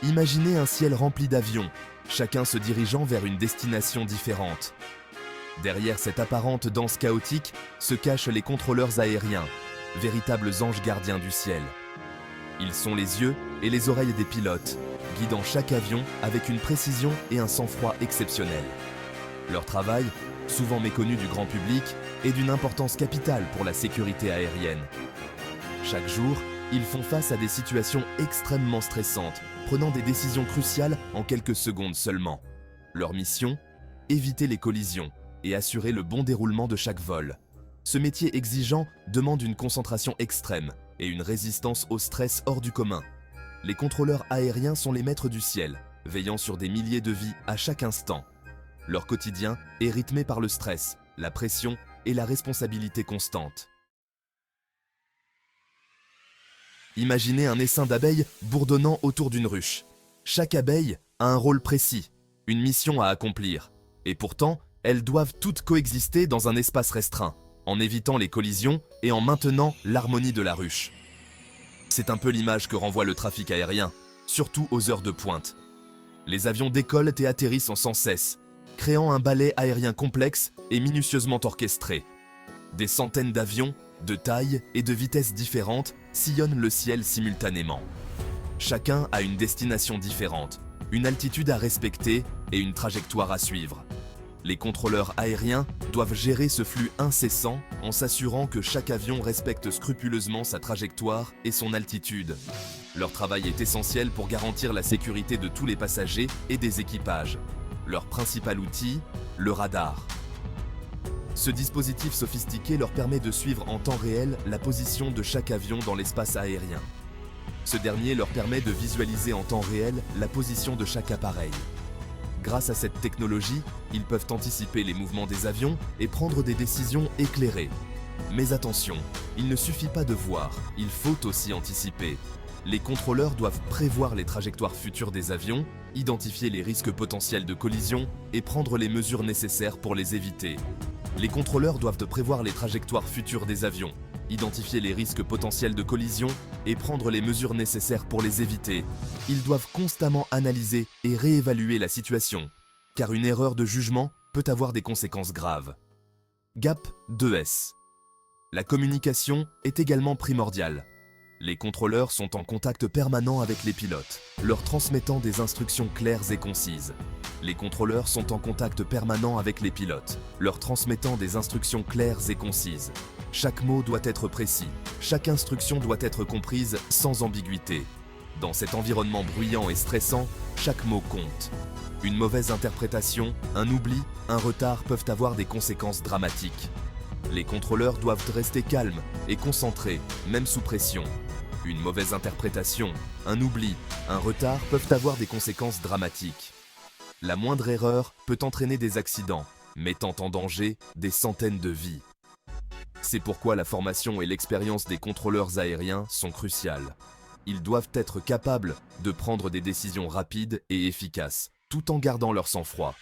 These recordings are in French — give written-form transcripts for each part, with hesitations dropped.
Imaginez un ciel rempli d'avions, chacun se dirigeant vers une destination différente. Derrière cette apparente danse chaotique se cachent les contrôleurs aériens, véritables anges gardiens du ciel. Ils sont les yeux et les oreilles des pilotes, guidant chaque avion avec une précision et un sang-froid exceptionnels. Leur travail, souvent méconnu du grand public, est d'une importance capitale pour la sécurité aérienne. Chaque jour, ils font face à des situations extrêmement stressantes, prenant des décisions cruciales en quelques secondes seulement. Leur mission ? Éviter les collisions et assurer le bon déroulement de chaque vol. Ce métier exigeant demande une concentration extrême et une résistance au stress hors du commun. Les contrôleurs aériens sont les maîtres du ciel, veillant sur des milliers de vies à chaque instant. Leur quotidien est rythmé par le stress, la pression et la responsabilité constante. Imaginez un essaim d'abeilles bourdonnant autour d'une ruche. Chaque abeille a un rôle précis, une mission à accomplir. Et pourtant, elles doivent toutes coexister dans un espace restreint, en évitant les collisions et en maintenant l'harmonie de la ruche. C'est un peu l'image que renvoie le trafic aérien, surtout aux heures de pointe. Les avions décollent et atterrissent sans cesse, créant un ballet aérien complexe et minutieusement orchestré. Des centaines d'avions, de tailles et de vitesses différentes, sillonnent le ciel simultanément. Chacun a une destination différente, une altitude à respecter et une trajectoire à suivre. Les contrôleurs aériens doivent gérer ce flux incessant en s'assurant que chaque avion respecte scrupuleusement sa trajectoire et son altitude. Leur travail est essentiel pour garantir la sécurité de tous les passagers et des équipages. Leur principal outil, le radar. Ce dispositif sophistiqué leur permet de suivre en temps réel la position de chaque avion dans l'espace aérien. Ce dernier leur permet de visualiser en temps réel la position de chaque appareil. Grâce à cette technologie, ils peuvent anticiper les mouvements des avions et prendre des décisions éclairées. Mais attention, il ne suffit pas de voir, il faut aussi anticiper. Les contrôleurs doivent prévoir les trajectoires futures des avions, identifier les risques potentiels de collision et prendre les mesures nécessaires pour les éviter. Les contrôleurs doivent prévoir les trajectoires futures des avions, identifier les risques potentiels de collision et prendre les mesures nécessaires pour les éviter. Ils doivent constamment analyser et réévaluer la situation, car une erreur de jugement peut avoir des conséquences graves. Gap 2S. La communication est également primordiale. Les contrôleurs sont en contact permanent avec les pilotes, leur transmettant des instructions claires et concises. Les contrôleurs sont en contact permanent avec les pilotes, leur transmettant des instructions claires et concises. Chaque mot doit être précis, chaque instruction doit être comprise sans ambiguïté. Dans cet environnement bruyant et stressant, chaque mot compte. Une mauvaise interprétation, un oubli, un retard peuvent avoir des conséquences dramatiques. Les contrôleurs doivent rester calmes et concentrés, même sous pression. Une mauvaise interprétation, un oubli, un retard peuvent avoir des conséquences dramatiques. La moindre erreur peut entraîner des accidents, mettant en danger des centaines de vies. C'est pourquoi la formation et l'expérience des contrôleurs aériens sont cruciales. Ils doivent être capables de prendre des décisions rapides et efficaces, tout en gardant leur sang-froid.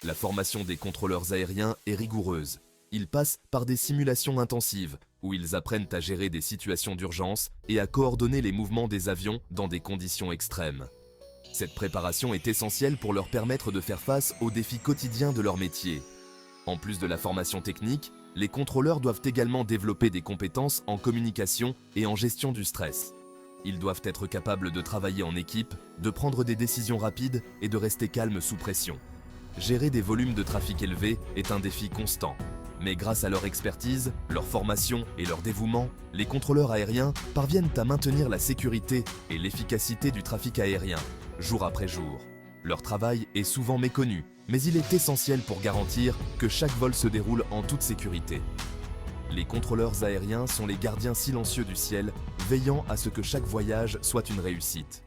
La formation des contrôleurs aériens est rigoureuse. Ils passent par des simulations intensives, où ils apprennent à gérer des situations d'urgence et à coordonner les mouvements des avions dans des conditions extrêmes. Cette préparation est essentielle pour leur permettre de faire face aux défis quotidiens de leur métier. En plus de la formation technique, les contrôleurs doivent également développer des compétences en communication et en gestion du stress. Ils doivent être capables de travailler en équipe, de prendre des décisions rapides et de rester calmes sous pression. Gérer des volumes de trafic élevés est un défi constant. Mais grâce à leur expertise, leur formation et leur dévouement, les contrôleurs aériens parviennent à maintenir la sécurité et l'efficacité du trafic aérien, jour après jour. Leur travail est souvent méconnu, mais il est essentiel pour garantir que chaque vol se déroule en toute sécurité. Les contrôleurs aériens sont les gardiens silencieux du ciel, veillant à ce que chaque voyage soit une réussite.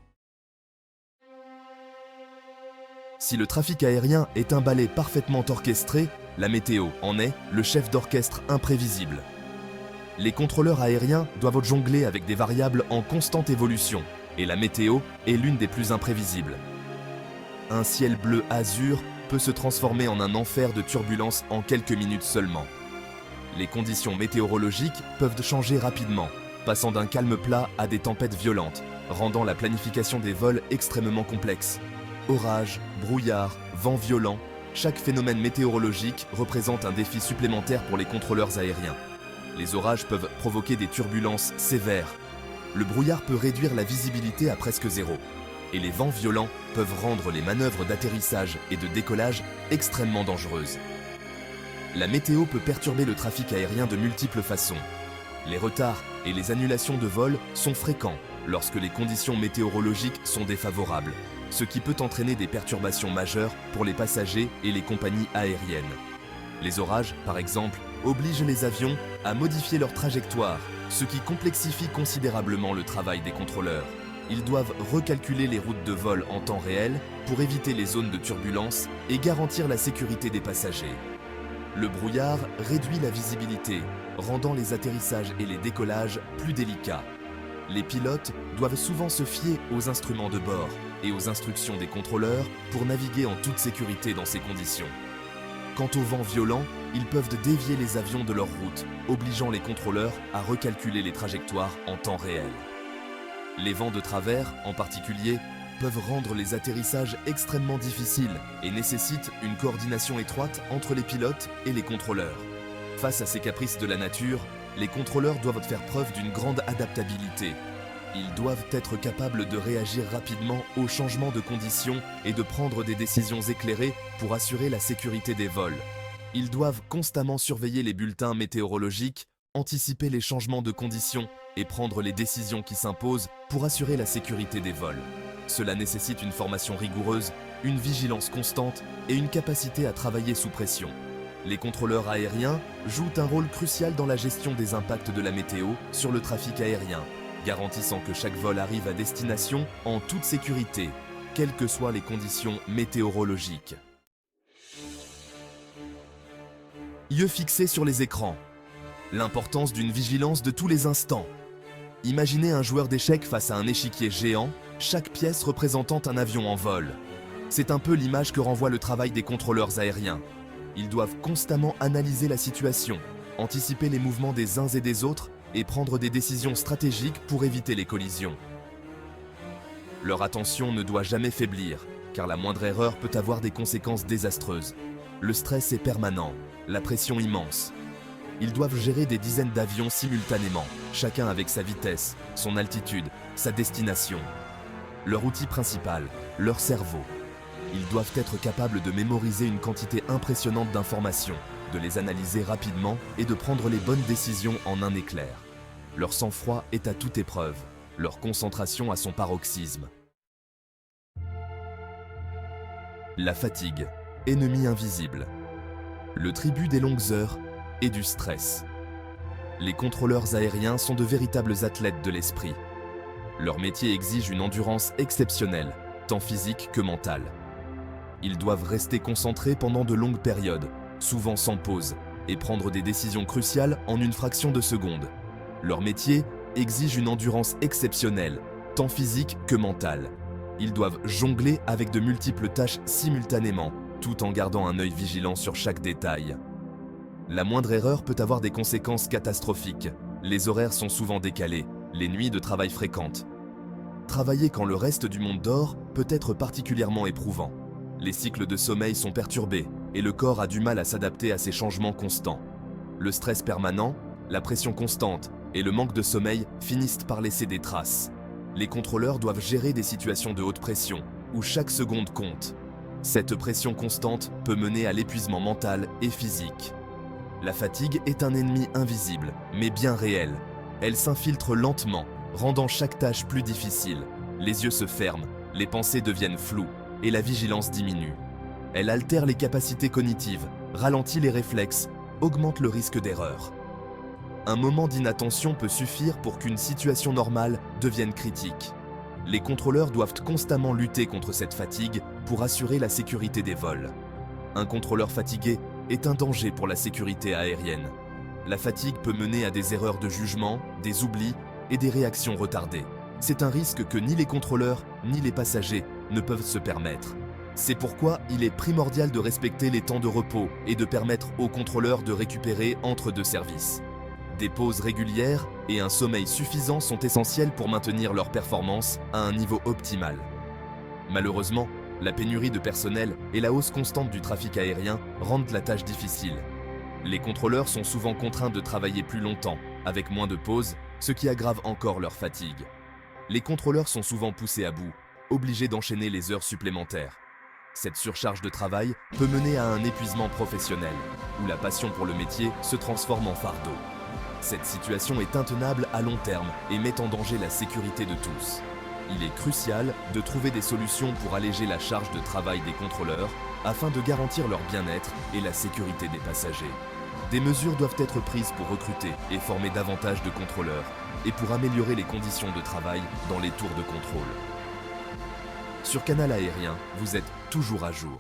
Si le trafic aérien est un ballet parfaitement orchestré, la météo en est le chef d'orchestre imprévisible. Les contrôleurs aériens doivent jongler avec des variables en constante évolution, et la météo est l'une des plus imprévisibles. Un ciel bleu azur peut se transformer en un enfer de turbulences en quelques minutes seulement. Les conditions météorologiques peuvent changer rapidement, passant d'un calme plat à des tempêtes violentes, rendant la planification des vols extrêmement complexe. Orages, brouillards, vents violents, chaque phénomène météorologique représente un défi supplémentaire pour les contrôleurs aériens. Les orages peuvent provoquer des turbulences sévères. Le brouillard peut réduire la visibilité à presque zéro. Et les vents violents peuvent rendre les manœuvres d'atterrissage et de décollage extrêmement dangereuses. La météo peut perturber le trafic aérien de multiples façons. Les retards et les annulations de vols sont fréquents lorsque les conditions météorologiques sont défavorables, ce qui peut entraîner des perturbations majeures pour les passagers et les compagnies aériennes. Les orages, par exemple, obligent les avions à modifier leur trajectoire, ce qui complexifie considérablement le travail des contrôleurs. Ils doivent recalculer les routes de vol en temps réel pour éviter les zones de turbulence et garantir la sécurité des passagers. Le brouillard réduit la visibilité, rendant les atterrissages et les décollages plus délicats. Les pilotes doivent souvent se fier aux instruments de bord et aux instructions des contrôleurs pour naviguer en toute sécurité dans ces conditions. Quant aux vents violents, ils peuvent dévier les avions de leur route, obligeant les contrôleurs à recalculer les trajectoires en temps réel. Les vents de travers, en particulier, peuvent rendre les atterrissages extrêmement difficiles et nécessitent une coordination étroite entre les pilotes et les contrôleurs. Face à ces caprices de la nature, les contrôleurs doivent faire preuve d'une grande adaptabilité. Ils doivent être capables de réagir rapidement aux changements de conditions et de prendre des décisions éclairées pour assurer la sécurité des vols. Ils doivent constamment surveiller les bulletins météorologiques, anticiper les changements de conditions et prendre les décisions qui s'imposent pour assurer la sécurité des vols. Cela nécessite une formation rigoureuse, une vigilance constante et une capacité à travailler sous pression. Les contrôleurs aériens jouent un rôle crucial dans la gestion des impacts de la météo sur le trafic aérien, garantissant que chaque vol arrive à destination en toute sécurité, quelles que soient les conditions météorologiques. Yeux fixés sur les écrans. L'importance d'une vigilance de tous les instants. Imaginez un joueur d'échecs face à un échiquier géant, chaque pièce représentant un avion en vol. C'est un peu l'image que renvoie le travail des contrôleurs aériens. Ils doivent constamment analyser la situation, anticiper les mouvements des uns et des autres et prendre des décisions stratégiques pour éviter les collisions. Leur attention ne doit jamais faiblir, car la moindre erreur peut avoir des conséquences désastreuses. Le stress est permanent, la pression immense. Ils doivent gérer des dizaines d'avions simultanément, chacun avec sa vitesse, son altitude, sa destination. Leur outil principal, leur cerveau. Ils doivent être capables de mémoriser une quantité impressionnante d'informations, de les analyser rapidement et de prendre les bonnes décisions en un éclair. Leur sang-froid est à toute épreuve, leur concentration à son paroxysme. La fatigue, ennemi invisible. Le tribut des longues heures et du stress. Les contrôleurs aériens sont de véritables athlètes de l'esprit. Leur métier exige une endurance exceptionnelle, tant physique que mentale. Ils doivent rester concentrés pendant de longues périodes, souvent sans pause, et prendre des décisions cruciales en une fraction de seconde. Leur métier exige une endurance exceptionnelle, tant physique que mentale. Ils doivent jongler avec de multiples tâches simultanément, tout en gardant un œil vigilant sur chaque détail. La moindre erreur peut avoir des conséquences catastrophiques. Les horaires sont souvent décalés, les nuits de travail fréquentes. Travailler quand le reste du monde dort peut être particulièrement éprouvant. Les cycles de sommeil sont perturbés et le corps a du mal à s'adapter à ces changements constants. Le stress permanent, la pression constante et le manque de sommeil finissent par laisser des traces. Les contrôleurs doivent gérer des situations de haute pression, où chaque seconde compte. Cette pression constante peut mener à l'épuisement mental et physique. La fatigue est un ennemi invisible, mais bien réel. Elle s'infiltre lentement, rendant chaque tâche plus difficile. Les yeux se ferment, les pensées deviennent floues, et la vigilance diminue. Elle altère les capacités cognitives, ralentit les réflexes, augmente le risque d'erreur. Un moment d'inattention peut suffire pour qu'une situation normale devienne critique. Les contrôleurs doivent constamment lutter contre cette fatigue pour assurer la sécurité des vols. Un contrôleur fatigué est un danger pour la sécurité aérienne. La fatigue peut mener à des erreurs de jugement, des oublis et des réactions retardées. C'est un risque que ni les contrôleurs ni les passagers ne peuvent se permettre. C'est pourquoi il est primordial de respecter les temps de repos et de permettre aux contrôleurs de récupérer entre deux services. Des pauses régulières et un sommeil suffisant sont essentiels pour maintenir leur performance à un niveau optimal. Malheureusement, la pénurie de personnel et la hausse constante du trafic aérien rendent la tâche difficile. Les contrôleurs sont souvent contraints de travailler plus longtemps, avec moins de pauses, ce qui aggrave encore leur fatigue. Les contrôleurs sont souvent poussés à bout, obligés d'enchaîner les heures supplémentaires. Cette surcharge de travail peut mener à un épuisement professionnel, où la passion pour le métier se transforme en fardeau. Cette situation est intenable à long terme et met en danger la sécurité de tous. Il est crucial de trouver des solutions pour alléger la charge de travail des contrôleurs afin de garantir leur bien-être et la sécurité des passagers. Des mesures doivent être prises pour recruter et former davantage de contrôleurs et pour améliorer les conditions de travail dans les tours de contrôle. Sur Canal Aérien, vous êtes toujours à jour.